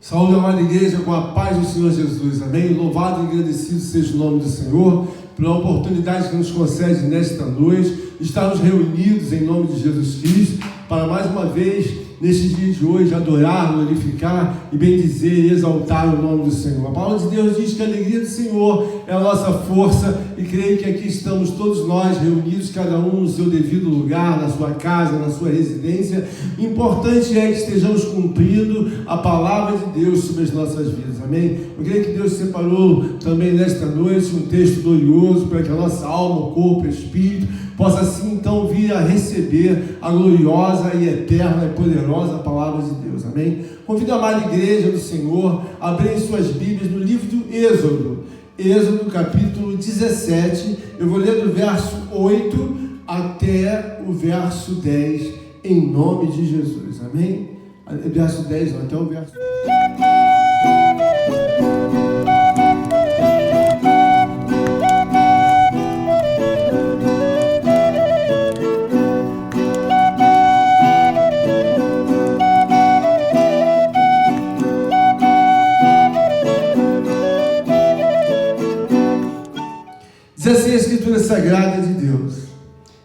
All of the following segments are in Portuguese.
Saúde, amada igreja, com a paz do Senhor Jesus, amém? Louvado e agradecido seja o nome do Senhor, pela oportunidade que nos concede nesta noite, estarmos reunidos em nome de Jesus Cristo, para mais uma vez, neste dia de hoje, adorar, glorificar e bendizer e exaltar o nome do Senhor. A palavra de Deus diz que a alegria do Senhor é a nossa força, e creio que aqui estamos todos nós reunidos, cada um no seu devido lugar, na sua casa, na sua residência. Importante é que estejamos cumprindo a palavra de Deus sobre as nossas vidas, amém? Eu creio que Deus separou também nesta noite um texto glorioso para que a nossa alma, o corpo e o espírito possa assim então vir a receber a gloriosa e eterna e poderosa palavra de Deus, amém? Convido a amada igreja do Senhor a abrir suas Bíblias no livro do Êxodo capítulo 17, eu vou ler do verso 8 até o verso 10, em nome de Jesus, amém? Verso 10, até o verso... Diz assim a Escritura Sagrada de Deus: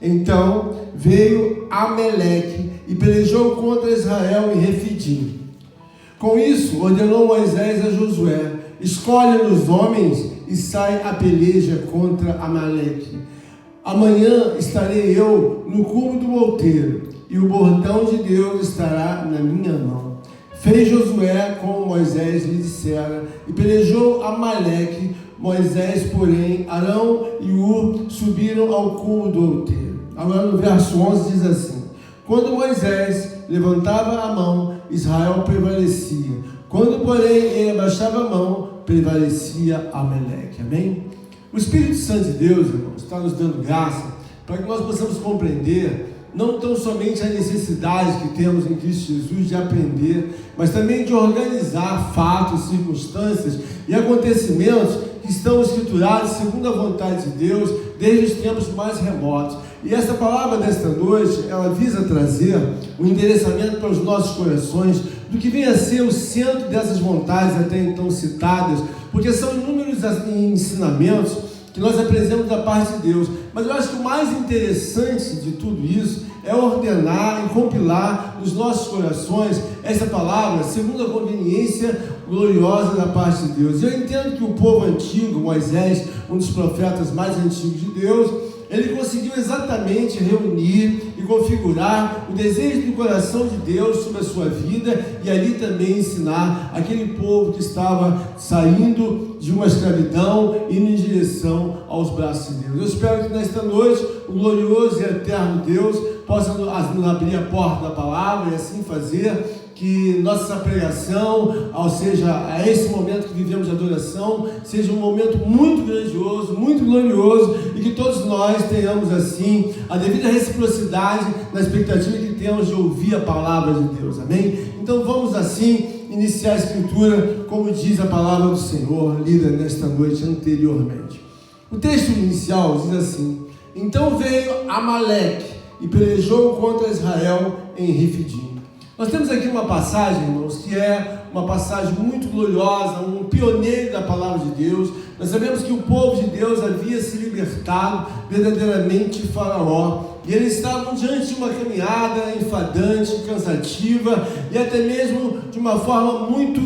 Então veio Amaleque e pelejou contra Israel em Refidim. Com isso, ordenou Moisés a Josué: Escolhe-nos homens e sai a peleja contra Amaleque. Amanhã estarei eu no cume do outeiro, e o bordão de Deus estará na minha mão. Fez Josué como Moisés lhe dissera, e pelejou Amaleque. Moisés, porém, Arão e Ur subiram ao cume do outeiro. Agora no verso 11 diz assim: Quando Moisés levantava a mão, Israel prevalecia. Quando, porém, ele abaixava a mão, prevalecia Amaleque. Amém? O Espírito Santo de Deus, irmãos, está nos dando graça para que nós possamos compreender não tão somente a necessidade que temos em Cristo Jesus de aprender, mas também de organizar fatos, circunstâncias e acontecimentos que estão escriturados segundo a vontade de Deus desde os tempos mais remotos. E essa palavra desta noite, ela visa trazer um endereçamento para os nossos corações do que vem a ser o centro dessas vontades até então citadas, porque são inúmeros ensinamentos que nós aprendemos da parte de Deus. Mas eu acho que o mais interessante de tudo isso é ordenar e compilar nos nossos corações essa palavra segundo a conveniência gloriosa da parte de Deus. Eu entendo que o povo antigo, Moisés, um dos profetas mais antigos de Deus, ele conseguiu exatamente reunir e configurar o desejo do coração de Deus sobre a sua vida e ali também ensinar aquele povo que estava saindo de uma escravidão e indo em direção aos braços de Deus. Eu espero que nesta noite o glorioso e eterno Deus possa nos abrir a porta da palavra e assim fazer que nossa pregação, ou seja, a esse momento que vivemos de adoração, seja um momento muito grandioso, muito glorioso, e que todos nós tenhamos assim a devida reciprocidade na expectativa que temos de ouvir a palavra de Deus, amém? Então vamos assim iniciar a escritura como diz a palavra do Senhor, lida nesta noite anteriormente. O texto inicial diz assim: Então veio Amaleque e pelejou contra Israel em Refidim. Nós temos aqui uma passagem, irmãos, que é uma passagem muito gloriosa, um pioneiro da palavra de Deus. Nós sabemos que o povo de Deus havia se libertado verdadeiramente de Faraó, e eles estavam diante de uma caminhada enfadante, cansativa, e até mesmo de uma forma muito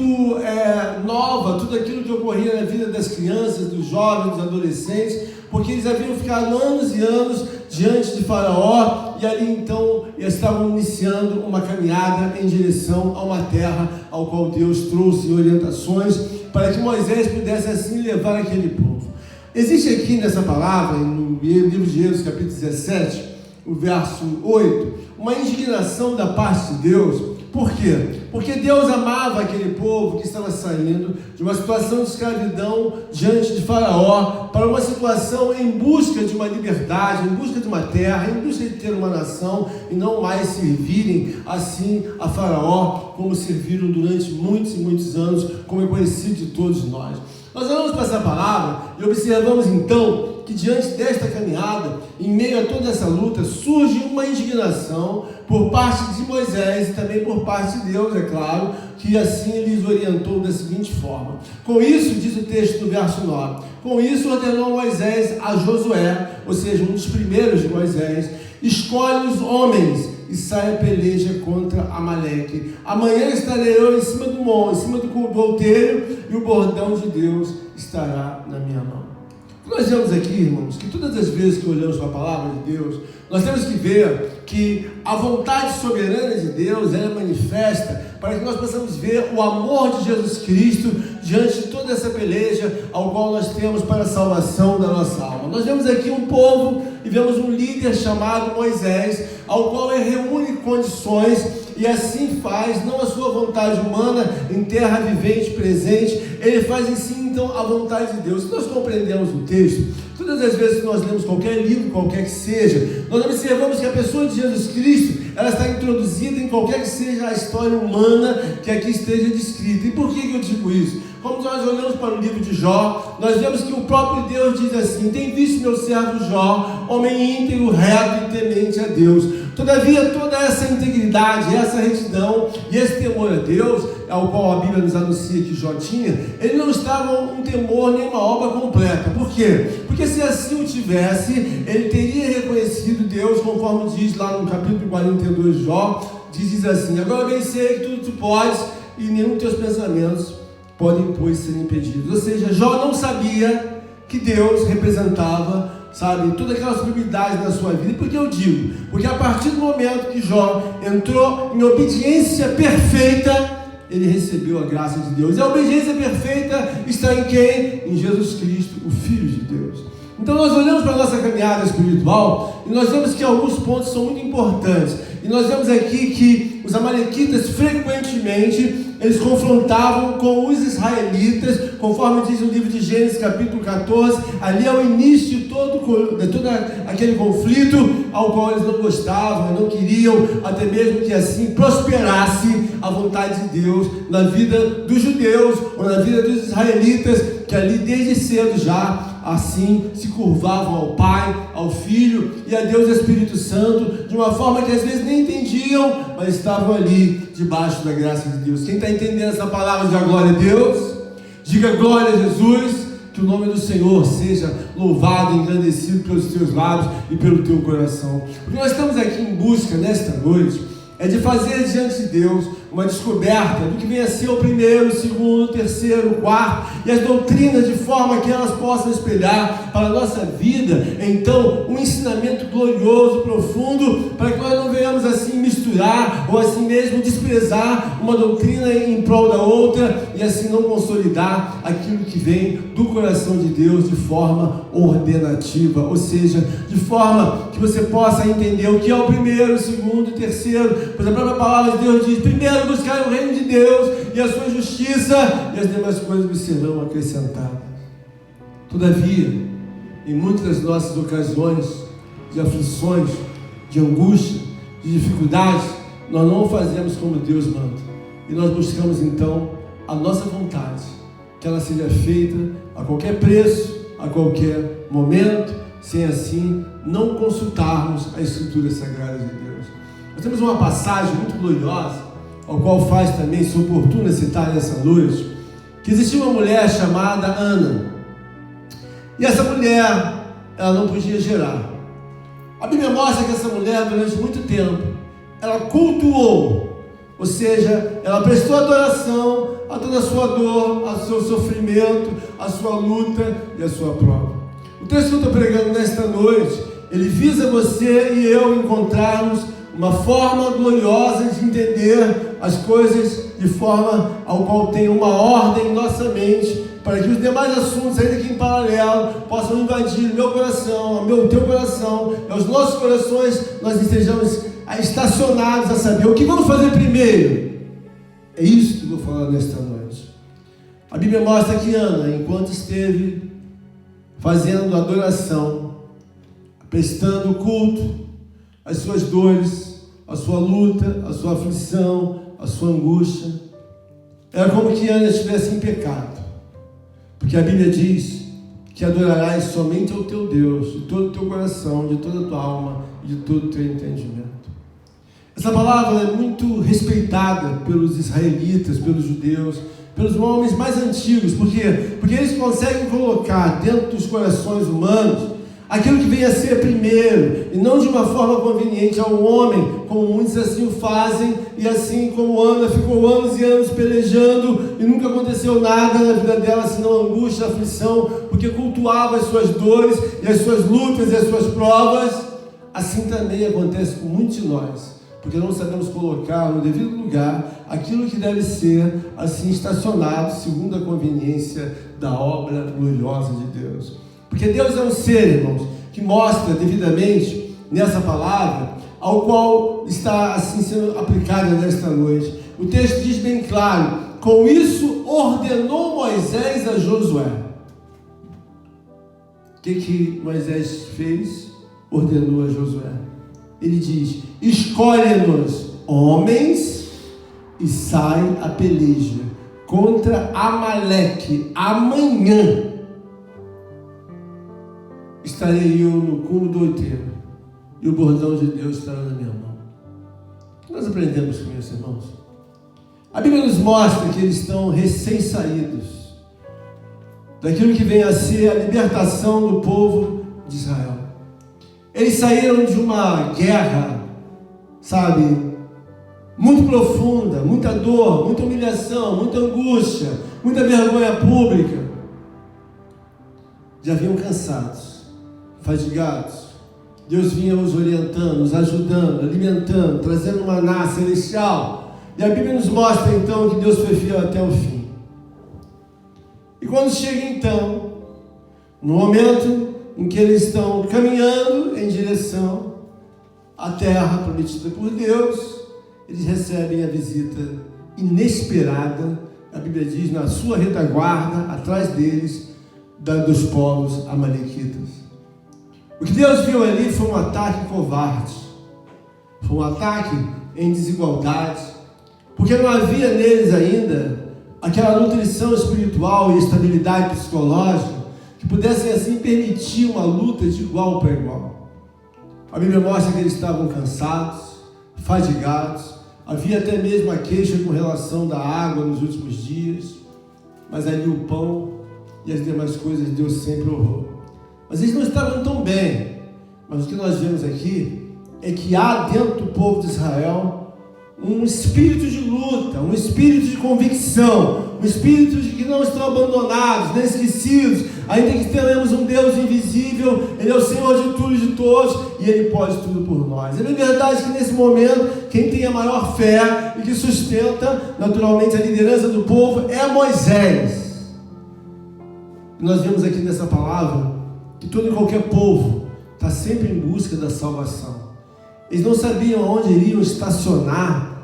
nova, tudo aquilo que ocorria na vida das crianças, dos jovens, dos adolescentes, porque eles haviam ficado anos e anos diante de Faraó, e ali então estavam iniciando uma caminhada em direção a uma terra ao qual Deus trouxe orientações para que Moisés pudesse assim levar aquele povo. Existe aqui nessa palavra, no livro de Êxodo capítulo 17, o verso 8, uma indignação da parte de Deus. Por quê? Porque Deus amava aquele povo que estava saindo de uma situação de escravidão diante de Faraó para uma situação em busca de uma liberdade, em busca de uma terra, em busca de ter uma nação e não mais servirem assim a Faraó como serviram durante muitos e muitos anos, como é conhecido de todos nós. Nós vamos para essa palavra e observamos então que diante desta caminhada, em meio a toda essa luta, surge uma indignação por parte de Moisés e também por parte de Deus, é claro, que assim lhes orientou da seguinte forma. Com isso, diz o texto do verso 9, com isso ordenou Moisés a Josué, ou seja, um dos primeiros de Moisés, escolhe os homens e sai a peleja contra Amaleque. Amanhã estarei eu em cima do monte, em cima do outeiro, e o bordão de Deus estará na minha mão. Nós vemos aqui, irmãos, que todas as vezes que olhamos para a palavra de Deus, nós temos que ver que a vontade soberana de Deus, ela é manifesta para que nós possamos ver o amor de Jesus Cristo diante de toda essa peleja ao qual nós temos para a salvação da nossa alma. Nós vemos aqui um povo e vemos um líder chamado Moisés, ao qual ele reúne condições e assim faz, não a sua vontade humana em terra vivente, presente, ele faz em si então a vontade de Deus. Se nós compreendemos o texto, todas as vezes que nós lemos qualquer livro, qualquer que seja, nós observamos que a pessoa de Jesus Cristo, ela está introduzida em qualquer que seja a história humana que aqui esteja descrita. E por que eu digo isso? Como nós olhamos para o livro de Jó, nós vemos que o próprio Deus diz assim: tem visto meu servo Jó, homem íntegro, reto e temente a Deus. Todavia, toda essa integridade, essa retidão e esse temor a Deus, ao qual a Bíblia nos anuncia que Jó tinha, ele não estava um temor nem uma obra completa. Por quê? Porque se assim o tivesse, ele teria reconhecido Deus, conforme diz lá no capítulo 42 de Jó, diz assim: agora bem sei que tudo tu podes e nenhum dos teus pensamentos podem, pois, ser impedidos. Ou seja, Jó não sabia que Deus representava, sabe, todas aquelas prioridades na sua vida. E por que eu digo? Porque a partir do momento que Jó entrou em obediência perfeita, ele recebeu a graça de Deus. E a obediência perfeita está em quem? Em Jesus Cristo, o Filho de Deus. Então nós olhamos para a nossa caminhada espiritual e nós vemos que alguns pontos são muito importantes. E nós vemos aqui que os amalequitas frequentemente eles confrontavam com os israelitas, conforme diz o livro de Gênesis capítulo 14, ali é o início de todo aquele conflito ao qual eles não gostavam, não queriam, até mesmo que assim prosperasse a vontade de Deus na vida dos judeus, ou na vida dos israelitas, que ali desde cedo já assim se curvavam ao Pai, ao Filho e a Deus Espírito Santo, de uma forma que às vezes nem entendiam, mas estavam ali debaixo da graça de Deus. Quem está entendendo essa palavra, diga glória a Deus, diga glória a Jesus, que o nome do Senhor seja louvado e engrandecido pelos teus lábios e pelo teu coração. O que nós estamos aqui em busca nesta noite é de fazer diante de Deus uma descoberta do que vem a ser o primeiro, o segundo, o terceiro, o quarto, e as doutrinas de forma que elas possam espelhar para a nossa vida, então, um ensinamento glorioso, profundo, para que nós não venhamos assim misturar, ou assim mesmo desprezar uma doutrina em prol da outra, e assim não consolidar aquilo que vem do coração de Deus de forma ordenativa, ou seja, de forma que você possa entender o que é o primeiro, o segundo e o terceiro, pois a própria palavra de Deus diz: primeiro buscar o reino de Deus e a sua justiça, e as demais coisas vos serão acrescentadas. Todavia, em muitas das nossas ocasiões de aflições, de angústia, de dificuldades, nós não fazemos como Deus manda, e nós buscamos então a nossa vontade, que ela seja feita a qualquer preço, a qualquer momento, sem assim não consultarmos a Escritura Sagrada de Deus. Nós temos uma passagem muito gloriosa, ao qual faz também se oportuno citar nessa noite, que existia uma mulher chamada Ana, e essa mulher, ela não podia gerar. A Bíblia mostra que essa mulher, durante muito tempo, ela cultuou, ou seja, ela prestou adoração a toda a sua dor, ao seu sofrimento, a sua luta e a sua prova. O texto que eu estou pregando nesta noite, ele visa você e eu encontrarmos uma forma gloriosa de entender as coisas de forma ao qual tem uma ordem em nossa mente, para que os demais assuntos, ainda aqui em paralelo, possam invadir o meu coração, o teu coração, e os nossos corações, nós estejamos estacionados a saber o que vamos fazer primeiro. É isso que eu vou falar nesta noite. A Bíblia mostra que Ana, enquanto esteve fazendo adoração, prestando culto às suas dores, a sua luta, a sua aflição, a sua angústia, era como que Ana estivesse em pecado, porque a Bíblia diz que adorarás somente ao teu Deus, de todo o teu coração, de toda a tua alma, de todo o teu entendimento. Essa palavra é muito respeitada pelos israelitas, pelos judeus, pelos homens mais antigos. Por quê? Porque eles conseguem colocar dentro dos corações humanos aquilo que vem a ser primeiro, e não de uma forma conveniente ao homem, como muitos assim o fazem, e assim como Ana ficou anos e anos pelejando, e nunca aconteceu nada na vida dela, senão angústia, aflição, porque cultuava as suas dores, e as suas lutas, e as suas provas. Assim também acontece com muitos de nós, porque não sabemos colocar no devido lugar aquilo que deve ser assim estacionado, segundo a conveniência da obra gloriosa de Deus. Porque Deus é um ser, irmãos, que mostra devidamente nessa palavra, ao qual está assim sendo aplicada nesta noite. O texto diz bem claro: com isso ordenou Moisés a Josué. O que Moisés fez? Ordenou a Josué. Ele diz: escolhe-nos homens e sai a peleja contra Amaleque. Amanhã estarei eu no cume do outeiro, e o bordão de Deus estará na minha mão. O que nós aprendemos com isso, irmãos? A Bíblia nos mostra que eles estão recém-saídos daquilo que vem a ser a libertação do povo de Israel. Eles saíram de uma guerra, sabe, muito profunda, muita dor, muita humilhação, muita angústia, muita vergonha pública. Já vinham cansados, fadigados. Deus vinha os orientando, os ajudando, alimentando, trazendo um maná celestial. E a Bíblia nos mostra então que Deus foi fiel até o fim. E quando chega então, no momento em que eles estão caminhando em direção à terra prometida por Deus, eles recebem a visita inesperada, a Bíblia diz, na sua retaguarda, atrás deles, dos povos amalequitas. O que Deus viu ali foi um ataque covarde, foi um ataque em desigualdade, porque não havia neles ainda aquela nutrição espiritual e estabilidade psicológica que pudessem assim permitir uma luta de igual para igual. A Bíblia mostra que eles estavam cansados, fadigados, havia até mesmo a queixa com relação da água nos últimos dias, mas ali o pão e as demais coisas Deus sempre honrou. Mas eles não estavam tão bem. Mas o que nós vemos aqui é que há dentro do povo de Israel um espírito de luta, um espírito de convicção, um espírito de que não estão abandonados, nem esquecidos, ainda que tenhamos um Deus invisível. Ele é o Senhor de tudo e de todos, e Ele pode tudo por nós. É verdade que nesse momento, quem tem a maior fé e que sustenta naturalmente a liderança do povo é Moisés. E nós vemos aqui nessa palavra que todo e qualquer povo está sempre em busca da salvação. Eles não sabiam onde iriam estacionar,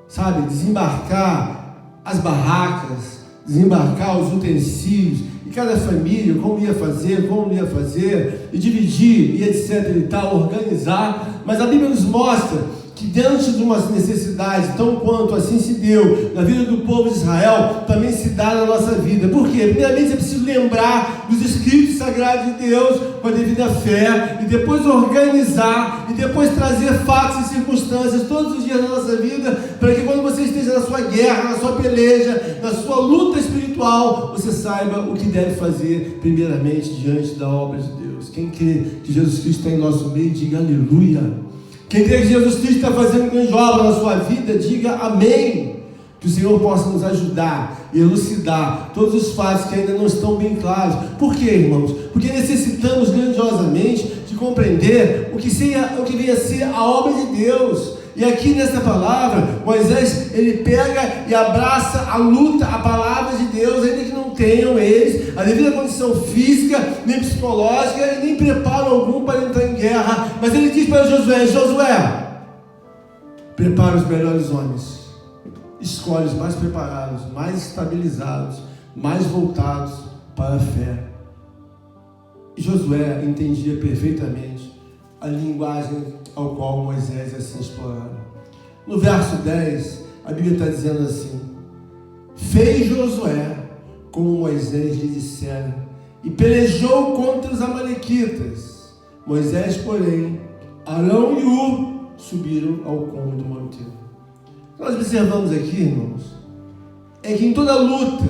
sabe, desembarcar as barracas, desembarcar os utensílios, e cada família, como ia fazer, como não ia fazer, e dividir, e etc e tal, organizar. Mas a Bíblia nos mostra que diante de uma necessidade, tão quanto assim se deu na vida do povo de Israel, também se dá na nossa vida. Por quê? Primeiramente é preciso lembrar dos escritos sagrados de Deus com a devida fé, e depois organizar, e depois trazer fatos e circunstâncias todos os dias da nossa vida, para que quando você esteja na sua guerra, na sua peleja, na sua luta espiritual, você saiba o que deve fazer primeiramente diante da obra de Deus. Quem crê que Jesus Cristo está em nosso meio, diga aleluia. Quem crê que Jesus Cristo está fazendo grande obra na sua vida, diga amém. Que o Senhor possa nos ajudar e elucidar todos os fatos que ainda não estão bem claros. Por quê, irmãos? Porque necessitamos grandiosamente de compreender o que vem a ser a obra de Deus. E aqui nessa palavra, Moisés, ele pega e abraça a luta, a palavra de Deus, ainda que não tenham eles a devida condição física, nem psicológica, e nem preparo algum para entrar em guerra. Mas ele diz para Josué: Josué, prepara os melhores homens, escolhe os mais preparados, mais estabilizados, mais voltados para a fé. E Josué entendia perfeitamente a linguagem ao qual Moisés assim explorava. No verso 10, a Bíblia está dizendo assim: fez Josué como Moisés lhe dissera, e pelejou contra os amalequitas. Moisés, porém, Arão e Hur subiram ao cume do monte. Nós observamos aqui, irmãos, é que em toda luta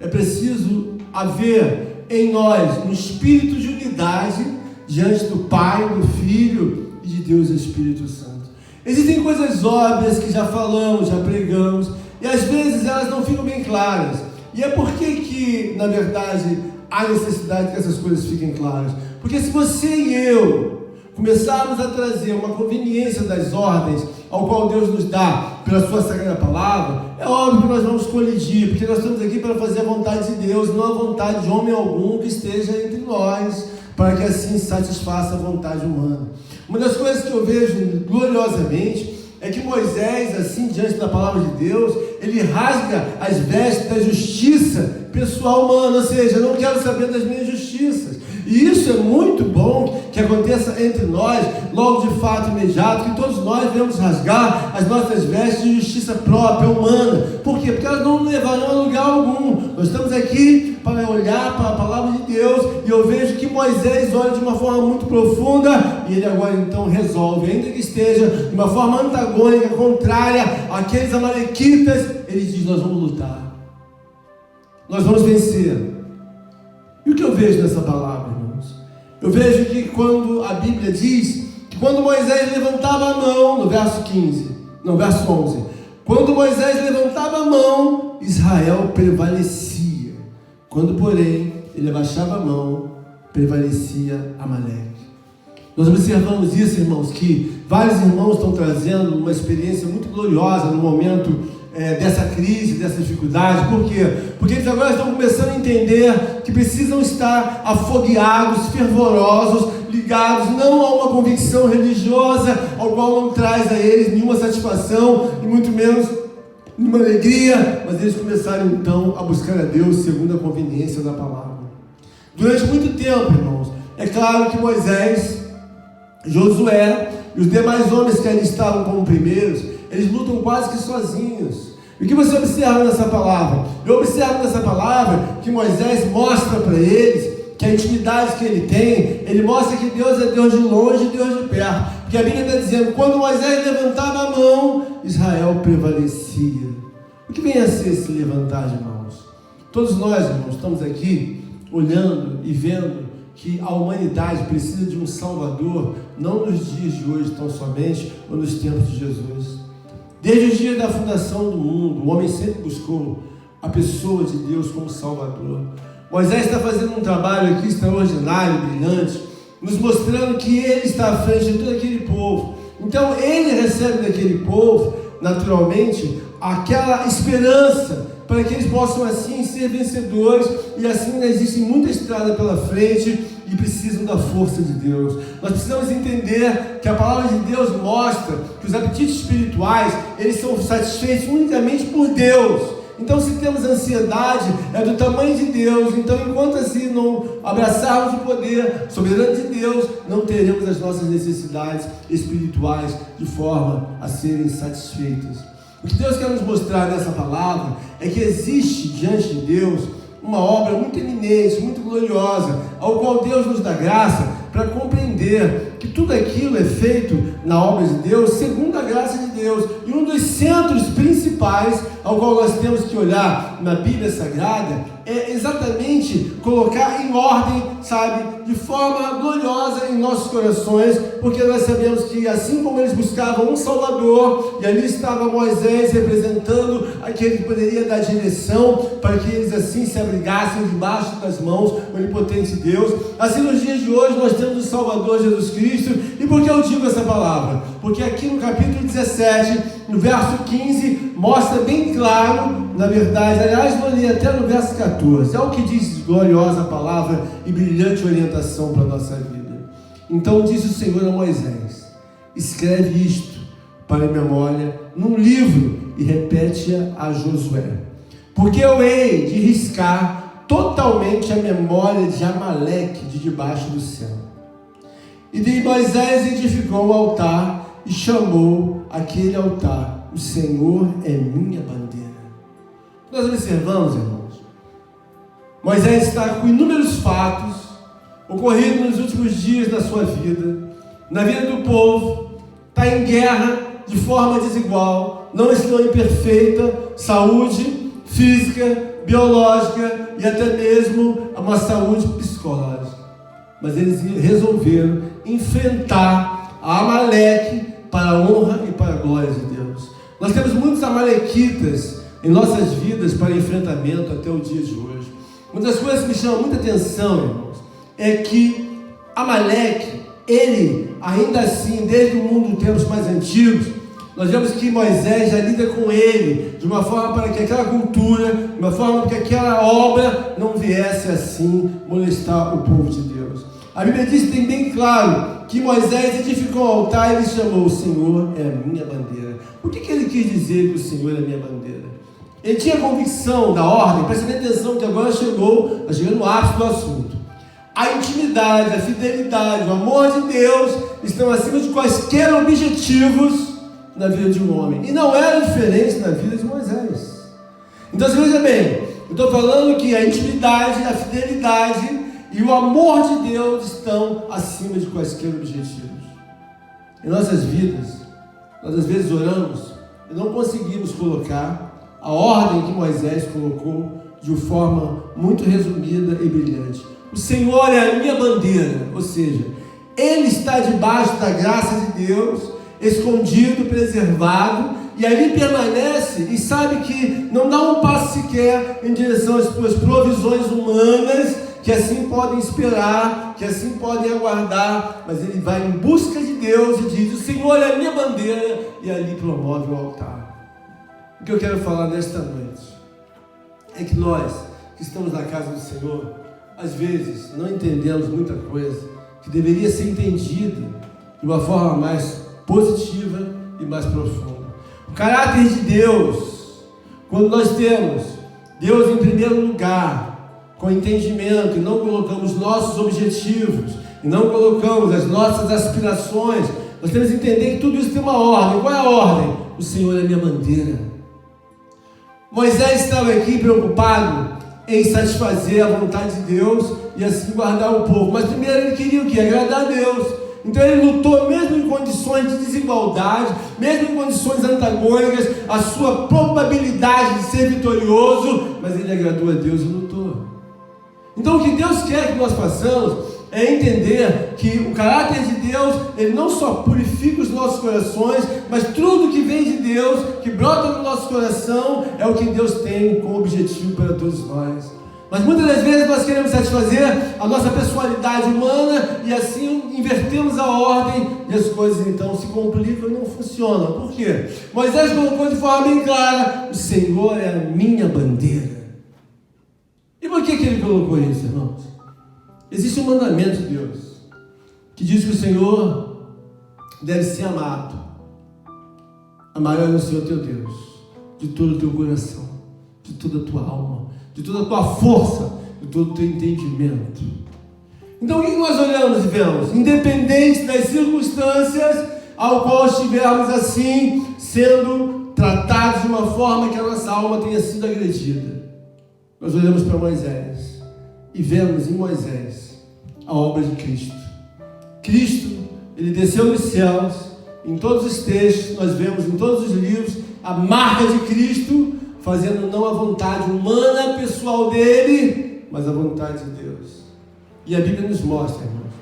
é preciso haver em nós um espírito de unidade diante do Pai, do Filho e de Deus Espírito Santo. Existem coisas óbvias que já falamos, já pregamos, e às vezes elas não ficam bem claras. E é por que, na verdade, há necessidade que essas coisas fiquem claras? Porque se você e eu começarmos a trazer uma conveniência das ordens ao qual Deus nos dá pela sua sagrada palavra, é óbvio que nós vamos colidir, porque nós estamos aqui para fazer a vontade de Deus, não a vontade de homem algum que esteja entre nós, para que assim satisfaça a vontade humana. Uma das coisas que eu vejo gloriosamente é que Moisés, assim, diante da palavra de Deus, ele rasga as vestes da justiça pessoal humana, ou seja, eu não quero saber das minhas justiças. E isso é muito bom que aconteça entre nós, logo de fato imediato, que todos nós devemos rasgar as nossas vestes de justiça própria, humana. Por quê? Porque elas não nos levarão a lugar algum. Nós estamos aqui para olhar para a palavra de Deus, e eu vejo que Moisés olha de uma forma muito profunda, e ele agora então resolve, ainda que esteja de uma forma antagônica, contrária àqueles amalequitas, ele diz: nós vamos lutar, nós vamos vencer. E o que eu vejo nessa palavra, irmãos? Eu vejo que quando a Bíblia diz que quando Moisés levantava a mão, no verso 11, quando Moisés levantava a mão, Israel prevalecia. Quando, porém, ele abaixava a mão, prevalecia Amaleque. Nós observamos isso, irmãos, que vários irmãos estão trazendo uma experiência muito gloriosa no momento dessa crise, dessa dificuldade. Por quê? Porque eles agora estão começando a entender que precisam estar afogueados, fervorosos, ligados não a uma convicção religiosa, ao qual não traz a eles nenhuma satisfação, e muito menos nenhuma alegria, mas eles começaram então a buscar a Deus segundo a conveniência da palavra. Durante muito tempo, irmãos, é claro que Moisés, Josué e os demais homens que ali estavam como primeiros, eles lutam quase que sozinhos. E o que você observa nessa palavra? Eu observo nessa palavra que Moisés mostra para eles que a intimidade que ele tem, ele mostra que Deus é Deus de longe e Deus de perto. Porque a Bíblia está dizendo, quando Moisés levantava a mão, Israel prevalecia. O que vem a ser esse levantar de mãos? Todos nós, irmãos, estamos aqui olhando e vendo que a humanidade precisa de um Salvador, não nos dias de hoje tão somente, ou nos tempos de Jesus. Desde os dias da fundação do mundo, o homem sempre buscou a pessoa de Deus como Salvador. Moisés está fazendo um trabalho aqui extraordinário, brilhante, nos mostrando que ele está à frente de todo aquele povo. Então ele recebe daquele povo, naturalmente, aquela esperança para que eles possam assim ser vencedores, e assim ainda existe muita estrada pela frente e precisam da força de Deus. Nós precisamos entender que a palavra de Deus mostra que os apetites espirituais, eles são satisfeitos unicamente por Deus. Então, se temos ansiedade, é do tamanho de Deus. Então, enquanto assim não abraçarmos o poder soberano de Deus, não teremos as nossas necessidades espirituais de forma a serem satisfeitas. O que Deus quer nos mostrar nessa palavra é que existe diante de Deus uma obra muito eminente, muito gloriosa, ao qual Deus nos dá graça para compreender que tudo aquilo é feito na obra de Deus, segundo a graça de Deus. E um dos centros principais ao qual nós temos que olhar na Bíblia Sagrada é exatamente colocar em ordem, sabe, de forma gloriosa em nossos corações, porque nós sabemos que assim como eles buscavam um Salvador, e ali estava Moisés representando aquele que poderia dar direção para que eles assim se abrigassem debaixo das mãos onipotente de Deus, assim nos dias de hoje nós temos o Salvador Jesus Cristo. E por que eu digo essa palavra? Porque aqui no capítulo 17, no verso 15, mostra bem claro, na verdade, aliás, vou ler até no verso 14, é o que diz gloriosa palavra e brilhante orientação para a nossa vida. Então disse o Senhor a Moisés: escreve isto para a memória num livro e repete-a a Josué, porque eu hei de riscar totalmente a memória de Amaleque de debaixo do céu. E de Moisés edificou o altar e chamou aquele altar: o Senhor é minha bandeira. Nós observamos, irmãos, Moisés está com inúmeros fatos ocorridos nos últimos dias da sua vida, na vida do povo, está em guerra de forma desigual, não estão em perfeita saúde física, biológica e até mesmo uma saúde psicológica. Mas eles resolveram enfrentar a Amaleque para a honra e para a glória de Deus. Nós temos muitos amalequitas em nossas vidas para enfrentamento até o dia de hoje. Uma das coisas que me chama muita atenção, irmãos, é que Amaleque, ele, ainda assim, desde o mundo de tempos mais antigos, nós vemos que Moisés já lida com ele de uma forma para que aquela cultura, de uma forma para que aquela obra não viesse assim molestar o povo de Deus. A Bíblia diz, tem bem claro, que Moisés edificou um altar e ele chamou: o Senhor é a minha bandeira. O que ele quis dizer que o Senhor é a minha bandeira? Ele tinha convicção da ordem, preste atenção que agora chegou no ápice do assunto. A intimidade, a fidelidade, o amor de Deus estão acima de quaisquer objetivos na vida de um homem. E não era diferente na vida de Moisés. Então, você veja bem, eu estou falando que a intimidade, a fidelidade e o amor de Deus estão acima de quaisquer objetivos. Em nossas vidas, nós às vezes oramos e não conseguimos colocar a ordem que Moisés colocou de uma forma muito resumida e brilhante. O Senhor é a minha bandeira, ou seja, Ele está debaixo da graça de Deus, escondido, preservado, e ali permanece e sabe que não dá um passo sequer em direção às suas provisões humanas, que assim podem esperar, que assim podem aguardar, mas ele vai em busca de Deus e diz: o Senhor é a minha bandeira, e ali promove o altar. O que eu quero falar nesta noite é que nós, que estamos na casa do Senhor, às vezes não entendemos muita coisa que deveria ser entendida de uma forma mais positiva e mais profunda. O caráter de Deus, quando nós temos Deus em primeiro lugar, com entendimento, e não colocamos nossos objetivos, e não colocamos as nossas aspirações, nós temos que entender que tudo isso tem uma ordem. Qual é a ordem? O Senhor é a minha bandeira. Moisés estava aqui preocupado em satisfazer a vontade de Deus e assim guardar o povo. Mas primeiro ele queria o quê? Agradar a Deus. Então ele lutou mesmo em condições de desigualdade, mesmo em condições antagônicas, a sua probabilidade de ser vitorioso, mas ele agradou a Deus e lutou. Então o que Deus quer que nós façamos é entender que o caráter de Deus, ele não só purifica os nossos corações, mas tudo que vem de Deus, que brota no nosso coração, é o que Deus tem como objetivo para todos nós. Mas muitas das vezes nós queremos satisfazer a nossa personalidade humana e assim invertemos a ordem e as coisas então se complicam e não funcionam. Por quê? Moisés colocou de forma bem clara: o Senhor é a minha bandeira. E por que ele colocou isso, irmãos? Existe um mandamento de Deus que diz que o Senhor deve ser amado. Amarás o Senhor teu Deus de todo o teu coração, de toda a tua alma, de toda a tua força, de todo o teu entendimento. Então o que nós olhamos e vemos? Independente das circunstâncias ao qual estivermos assim, sendo tratados de uma forma que a nossa alma tenha sido agredida, nós olhamos para Moisés e vemos em Moisés a obra de Cristo. Cristo, ele desceu dos céus. Em todos os textos, nós vemos em todos os livros a marca de Cristo, fazendo não a vontade humana pessoal dele, mas a vontade de Deus. E a Bíblia nos mostra, irmãos,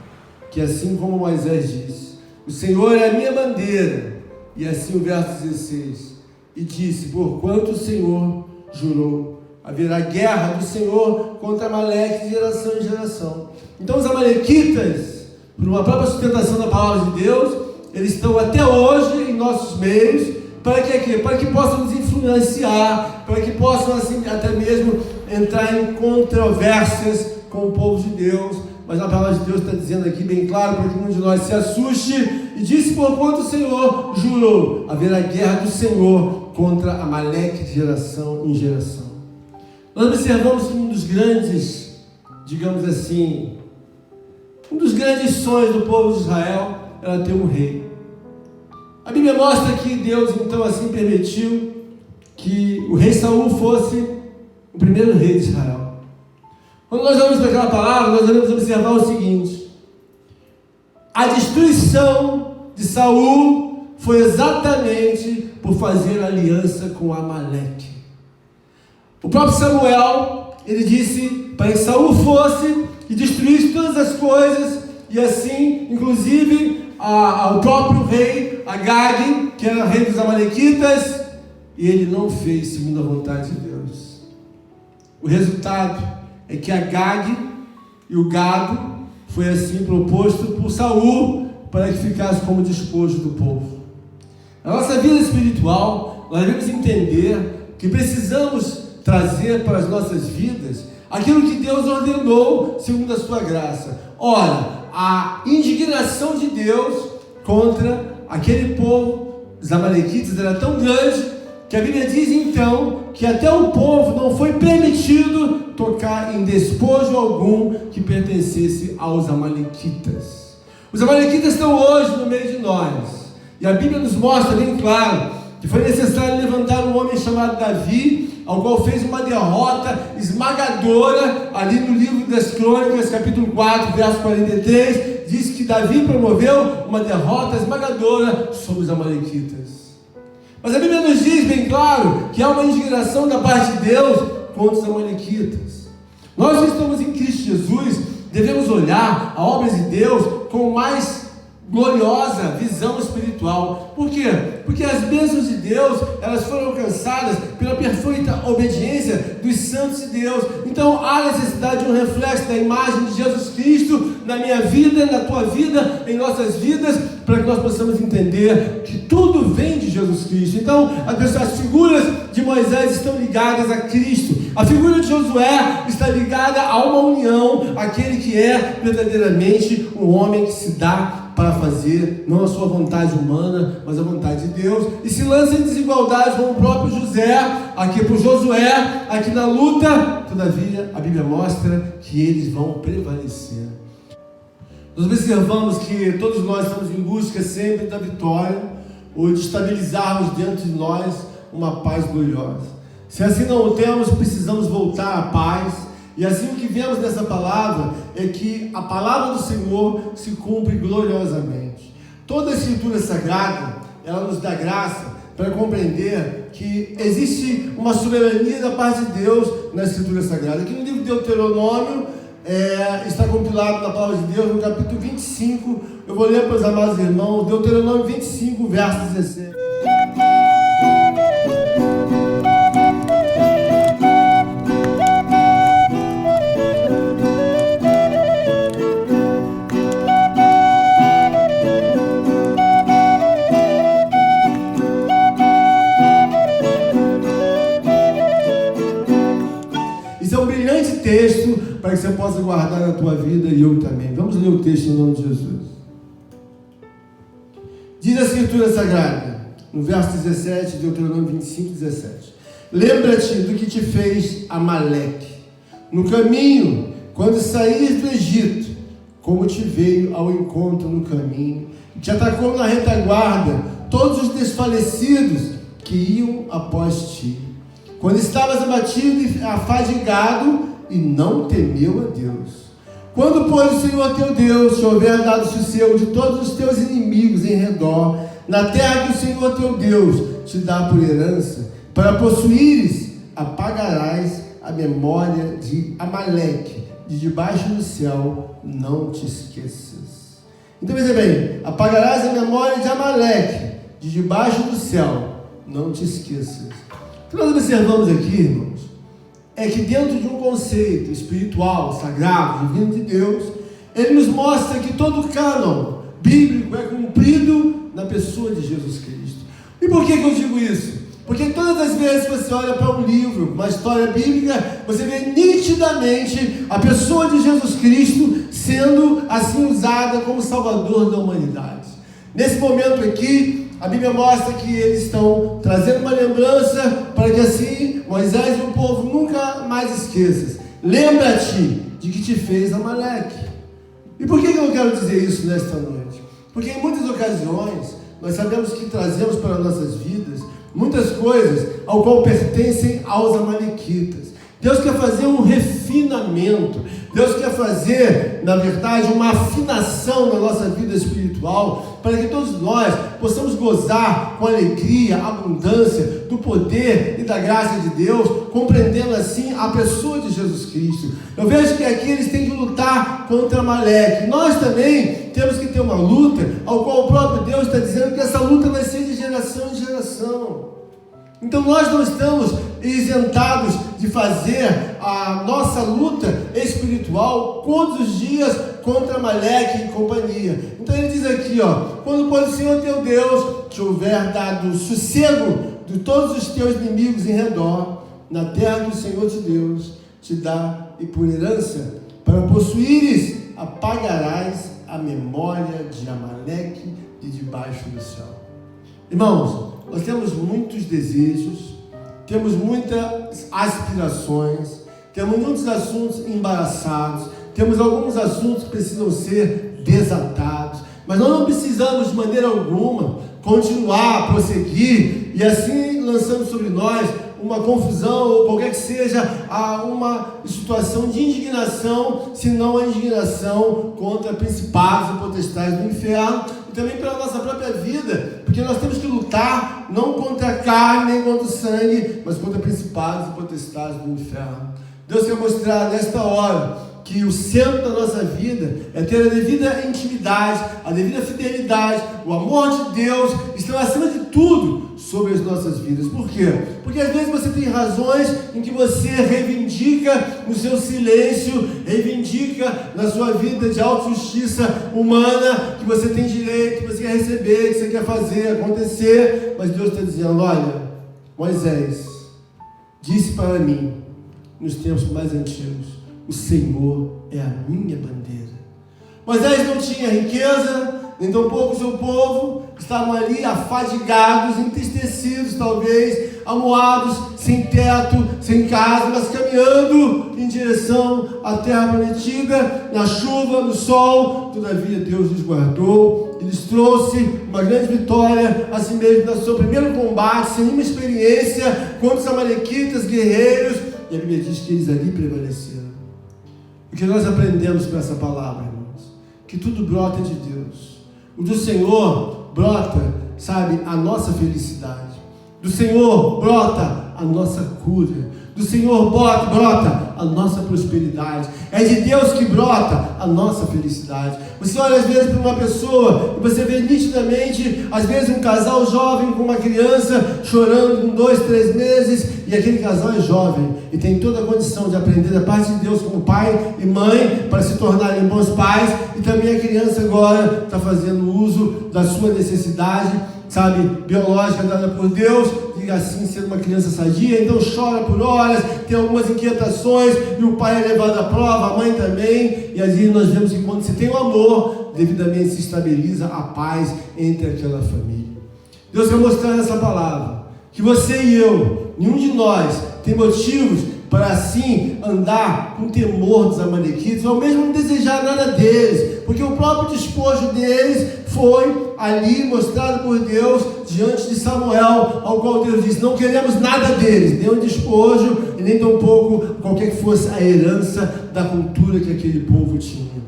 que assim como Moisés disse: o Senhor é a minha bandeira, e assim o verso 16, e disse: porquanto o Senhor jurou, haverá guerra do Senhor contra Amaleque de geração em geração. Então os amalequitas, por uma própria sustentação da palavra de Deus, eles estão até hoje em nossos meios, para que Para que possam nos influenciar, para que possam assim até mesmo entrar em controvérsias com o povo de Deus. Mas a palavra de Deus está dizendo aqui bem claro, para que um de nós se assuste, e disse: porquanto o Senhor jurou, haverá guerra do Senhor contra Amaleque de geração em geração. Nós observamos que um dos grandes, digamos assim, um dos grandes sonhos do povo de Israel era ter um rei. A Bíblia mostra que Deus então assim permitiu que o rei Saul fosse o primeiro rei de Israel. Quando nós olhamos para aquela palavra, nós vamos observar o seguinte: a destruição de Saul foi exatamente por fazer aliança com Amaleque. O próprio Samuel, ele disse para que Saul fosse e destruísse todas as coisas, e assim, inclusive, o próprio rei Agag, que era rei dos Amalequitas, e ele não fez segundo a vontade de Deus. O resultado é que Agag e o gado foi assim proposto por Saul para que ficasse como despojo do povo. Na nossa vida espiritual, nós devemos entender que precisamos trazer para as nossas vidas aquilo que Deus ordenou segundo a sua graça. Ora, a indignação de Deus contra aquele povo, os amalequitas, era tão grande que a Bíblia diz então que até o povo não foi permitido tocar em despojo algum que pertencesse aos amalequitas. Os amalequitas estão hoje no meio de nós, e a Bíblia nos mostra bem claro que foi necessário levantar um homem chamado Davi, ao qual fez uma derrota esmagadora. Ali no livro das Crônicas, capítulo 4, verso 43, diz que Davi promoveu uma derrota esmagadora sobre os amalequitas. Mas a Bíblia nos diz bem claro que há uma indignação da parte de Deus contra os amalequitas. Nós que estamos em Cristo Jesus devemos olhar a obra de Deus com mais gloriosa visão espiritual. Por quê? Porque as bênçãos de Deus, elas foram alcançadas pela perfeita obediência dos santos de Deus. Então há necessidade de um reflexo da imagem de Jesus Cristo na minha vida, na tua vida, em nossas vidas, para que nós possamos entender que tudo vem de Jesus Cristo. Então as figuras de Moisés estão ligadas a Cristo, a figura de Josué está ligada a uma união, aquele que é verdadeiramente um homem que se dá para fazer não a sua vontade humana, mas a vontade de Deus, e se lança em desigualdade com o próprio Josué, aqui na luta. Todavia a Bíblia mostra que eles vão prevalecer. Nós observamos que todos nós estamos em busca sempre da vitória, ou de estabilizarmos dentro de nós uma paz gloriosa. Se assim não o temos, precisamos voltar à paz. E assim o que vemos nessa palavra é que a palavra do Senhor se cumpre gloriosamente. Toda a Escritura Sagrada, ela nos dá graça para compreender que existe uma soberania da parte de Deus na Escritura Sagrada. Aqui no livro de Deuteronômio, está compilado na palavra de Deus, no capítulo 25, eu vou ler para os amados irmãos, Deuteronômio 25, verso 17. Texto para que você possa guardar na tua vida, e eu também. Vamos ler o texto em nome de Jesus. Diz a Escritura Sagrada, no verso 17, Deuteronômio 25, 17: lembra-te do que te fez Amaleque no caminho, quando saíres do Egito, como te veio ao encontro no caminho, te atacou na retaguarda todos os desfalecidos que iam após ti, quando estavas abatido e afadigado, e não temeu a Deus. Quando, pois, o Senhor teu Deus te houver dado sossego de todos os teus inimigos em redor, na terra que o Senhor teu Deus te dá por herança, para possuíres, apagarás a memória de Amaleque, de debaixo do céu, não te esqueças. Então veja bem, apagarás a memória de Amaleque, de debaixo do céu, não te esqueças. O que nós observamos aqui, irmãos, é que dentro de um conceito espiritual, sagrado, divino de Deus, ele nos mostra que todo o cânon bíblico é cumprido na pessoa de Jesus Cristo. E por que eu digo isso? Porque todas as vezes que você olha para um livro, uma história bíblica, você vê nitidamente a pessoa de Jesus Cristo sendo assim usada como Salvador da humanidade. Nesse momento aqui, a Bíblia mostra que eles estão trazendo uma lembrança para que assim Moisés e o povo nunca mais esqueçam. Lembra-te de que te fez Amaleque. E por que eu quero dizer isso nesta noite? Porque em muitas ocasiões nós sabemos que trazemos para nossas vidas muitas coisas ao qual pertencem aos amalequitas. Deus quer fazer um refinamento. Deus quer fazer, na verdade, uma afinação na nossa vida espiritual, para que todos nós possamos gozar com alegria, abundância do poder e da graça de Deus, compreendendo assim a pessoa de Jesus Cristo. Eu vejo que aqui eles têm que lutar contra Amaleque. Nós também temos que ter uma luta, ao qual o próprio Deus está dizendo que essa luta vai ser de geração em geração. Então nós não estamos isentados de fazer a nossa luta espiritual todos os dias contra Amaleque e companhia. Então ele diz aqui, quando pois o Senhor teu Deus te houver dado sossego de todos os teus inimigos em redor, na terra que o Senhor de Deus te dá e por herança, para possuíres, apagarás a memória de Amaleque de debaixo do céu. Irmãos, nós temos muitos desejos, temos muitas aspirações, temos muitos assuntos embaraçados, temos alguns assuntos que precisam ser desatados, mas nós não precisamos de maneira alguma continuar, prosseguir e assim lançando sobre nós uma confusão ou qualquer que seja uma situação de indignação, senão a indignação contra principados e potestades do inferno e também pela nossa própria vida, porque nós temos que lutar não contra a carne nem contra o sangue, mas contra principados e potestades do inferno. Deus quer mostrar nesta hora que o centro da nossa vida é ter a devida intimidade, a devida fidelidade, o amor de Deus estão acima de tudo sobre as nossas vidas. Por quê? Porque às vezes você tem razões em que você reivindica no seu silêncio, reivindica na sua vida de autojustiça humana, que você tem direito, que você quer receber, que você quer fazer acontecer, mas Deus está dizendo, olha, Moisés disse para mim, nos tempos mais antigos, o Senhor é a minha bandeira. Moisés não tinha riqueza, nem tampouco o seu povo, estavam ali afadigados, entristecidos talvez, amuados, sem teto, sem casa, mas caminhando em direção à terra prometida, na chuva, no sol. Todavia Deus os guardou e lhes trouxe uma grande vitória, assim mesmo no seu primeiro combate, sem nenhuma experiência, contra os amalequitas, guerreiros, e a Bíblia diz que eles ali prevaleceram. O que nós aprendemos com essa palavra, irmãos? Que tudo brota de Deus. O do Senhor brota, sabe, a nossa felicidade. Do Senhor brota a nossa cura. Do Senhor brota a nossa prosperidade. É de Deus que brota a nossa felicidade. Você olha às vezes para uma pessoa e você vê nitidamente, às vezes um casal jovem com uma criança chorando com 2, 3 meses, e aquele casal é jovem e tem toda a condição de aprender da parte de Deus como pai e mãe para se tornarem bons pais, e também a criança agora está fazendo uso da sua necessidade, sabe, biológica dada por Deus, e assim sendo uma criança sadia, então chora por horas, tem algumas inquietações, e o pai é levado à prova, a mãe também, e assim nós vemos que quando se tem o amor, devidamente se estabiliza a paz entre aquela família. Deus quer mostrar nessa palavra, que você e eu, nenhum de nós tem motivos para assim andar com temor dos amalequitas, ou mesmo não desejar nada deles, porque o próprio despojo deles foi ali mostrado por Deus diante de Samuel, ao qual Deus disse, não queremos nada deles, nem o despojo e nem tampouco qualquer que fosse a herança da cultura que aquele povo tinha.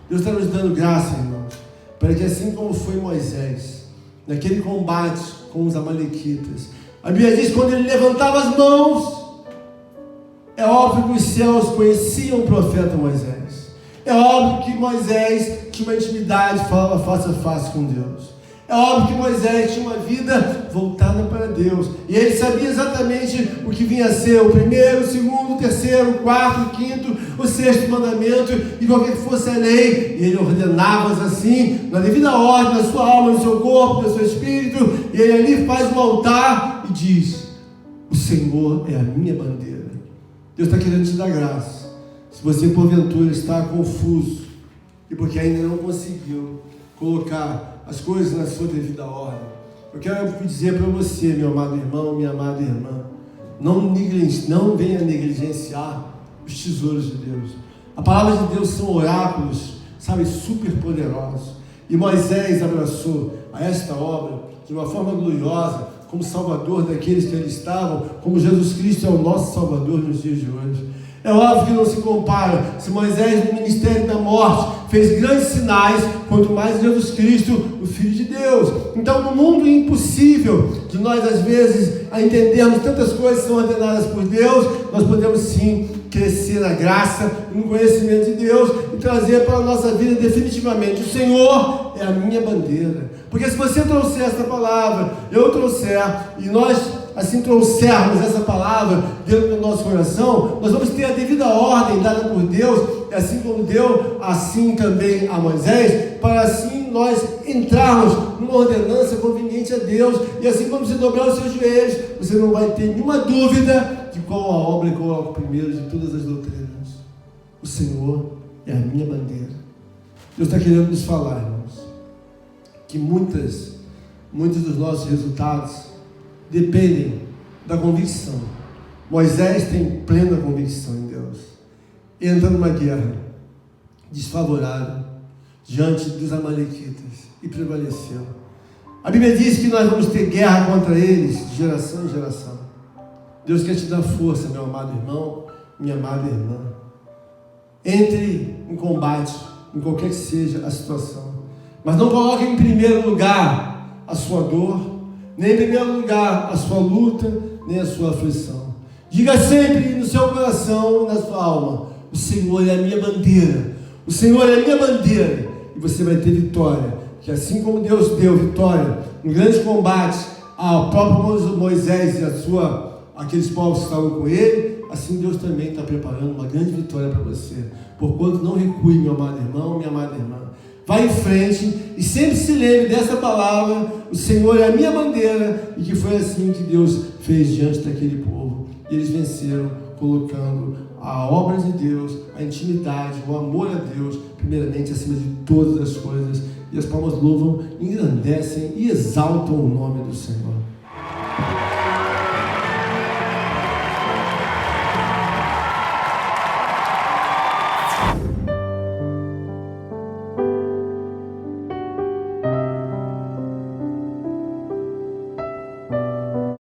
Deus está nos dando graça, irmãos, para que assim como foi Moisés, naquele combate com os amalequitas, a Bíblia diz que quando ele levantava as mãos, é óbvio que os céus conheciam o profeta Moisés. É óbvio que Moisés tinha uma intimidade, falava face a face com Deus. É óbvio que Moisés tinha uma vida voltada para Deus. E ele sabia exatamente o que vinha a ser o primeiro, o segundo, o terceiro, o quarto, o quinto, o sexto mandamento e qualquer que fosse a lei. E ele ordenava assim, na devida ordem, na sua alma, no seu corpo, no seu espírito. E ele ali faz um altar e diz, o Senhor é a minha bandeira. Deus está querendo te dar graça. Se você porventura está confuso e porque ainda não conseguiu colocar as coisas na sua devida ordem, eu quero dizer para você, meu amado irmão, minha amada irmã, não venha negligenciar os tesouros de Deus. A palavra de Deus são oráculos, sabe, super poderosos. E Moisés abraçou a esta obra de de uma forma gloriosa, como Salvador daqueles que ali estavam, como Jesus Cristo é o nosso Salvador nos dias de hoje. É óbvio que não se compara. Se Moisés, no ministério da morte, fez grandes sinais, quanto mais Jesus Cristo, o Filho de Deus. Então, no mundo impossível de nós, às vezes, a entendermos tantas coisas que são ordenadas por Deus, nós podemos sim crescer na graça, no conhecimento de Deus e trazer para a nossa vida definitivamente: o Senhor é a minha bandeira. Porque se você trouxer essa palavra, eu trouxer, e nós assim trouxermos essa palavra dentro do nosso coração, nós vamos ter a devida ordem dada por Deus, e assim como deu, assim também a Moisés, para assim nós entrarmos numa ordenança conveniente a Deus. E assim como você dobrar os seus joelhos, você não vai ter nenhuma dúvida de qual a obra e qual é o primeiro de todas as doutrinas. O Senhor é a minha bandeira. Deus está querendo nos falar, irmãos, que muitos dos nossos resultados dependem da convicção. Moisés tem plena convicção em Deus. Entra numa guerra desfavorável diante dos amalequitas e prevaleceu. A Bíblia diz que nós vamos ter guerra contra eles de geração em geração. Deus quer te dar força, meu amado irmão, minha amada irmã. Entre em combate, em qualquer que seja a situação, mas não coloque em primeiro lugar a sua dor, nem em primeiro lugar a sua luta, nem a sua aflição. Diga sempre no seu coração e na sua alma: o Senhor é a minha bandeira, o Senhor é a minha bandeira, e você vai ter vitória. Que assim como Deus deu vitória no grande combate ao próprio Moisés e aqueles povos que estavam com ele, assim Deus também está preparando uma grande vitória para você. Porquanto não recue, meu amado irmão, minha amada irmã. Vá em frente e sempre se lembre dessa palavra: o Senhor é a minha bandeira, e que foi assim que Deus fez diante daquele povo. E eles venceram colocando a obra de Deus, a intimidade, o amor a Deus, primeiramente acima de todas as coisas. E as palmas louvam, engrandecem e exaltam o nome do Senhor.